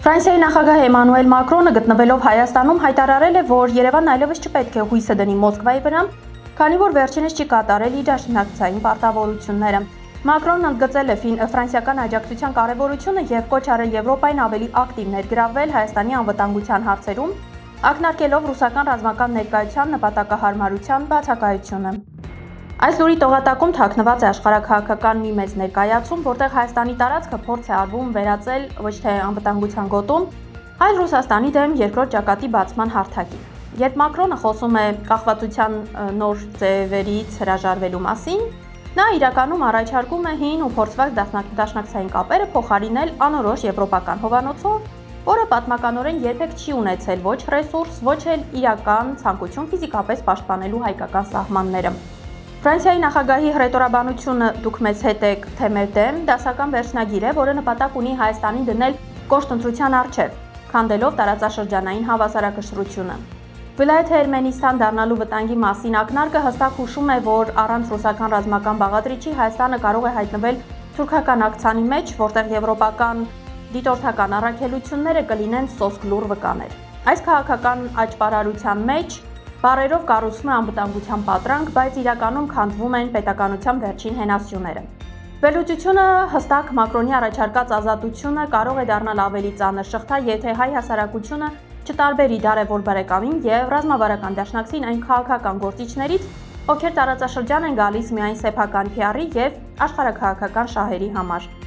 Ֆրանսիայի նախագահ Էմանուել Մակրոնը գտնվելով Հայաստանում հայտարարել է, որ Երևանն այլևս չպետք է հույսը դնի Մոսկվայի վրա, քանի որ վերջինս չի կատարել իր դաշնակցային պարտավորությունները։ Մակրոնն ընդգծել է ֆրանսիական աջակցության կարևորությունը եւ կոչ արել Եվրոպային ավելի ակտիվ ներգրավվել Հայաստանի անվտանգության հարցերում, ակնարկելով ռուսական ռազմական ներկայության նպատակահարմարության բացակայությունը։ Այս լուրի տողատակում թաքնված է աշխարհաքաղաքական մի մեծ ներկայացում, որտեղ Հայաստանի տարածքը փորձ է արվում վերածել ոչ թե անվտանգության գոտում, այլ Ռուսաստանի դեմ երկրորդ ճակատի բացման հարթակի։ Երբ Մակրոնը խոսում է կախվածության նոր ձևերից հրաժարվելու մասին, նա իրականում առաջարկում է հին ու փորձված դաշնակցային կապերը փոխարինել անորոշ եվրոպական հովանոցով, որը պատմականորեն երբեք չի ունեցել ոչ ռեսուրս, ոչ էլ իրական ցանկություն ֆիզիկապես պաշտպանելու հայկական սահմանները։ Ֆրանսիայի նախագահի հռետորաբանությունը «Դուք մեզ հետ եք, թե մեր դեմ» դասական վերջնագիր է, որը նպատակ ունի Հայաստանին դնել կոշտ ընտրության առջև, քանդելով տարածաշրջանային հավասարակշռությունը։ Վիլայեթ Էրմենիստան դառնալու վտանգի մասին ակնարկը հստակ հուշում է, որ առանց ռուսական ռազմական բաղադրիչի Հայաստանը կարող է հայտնվել թուրքական աքցանի մեջ, որտեղ եվրոպական դիտորդական առաքելությունները կլինեն սոսկ լուռ վկաներ։ Այս քաղաքական աճպարարության մեջ բառերով կառուցվում է անվտանգության պատրանք, բայց իրականում քանդվում են պետականության վերջին հենասյուները։ Վերլուծությունը հստակ Մակրոնի առաջարկած ազատությունը կարող է դառնալ ավելի ծանր շղթա, եթե հայ հասարակությունը չտարբերի դարևոր բարեկամին եւ ռազմավարական դաշնակցին այն քաղաքական գործիչներից, ովքեր տարածաշրջան են գալիս միայն սեփական PR-ի եւ աշխարհաքաղաքական շահերի համար։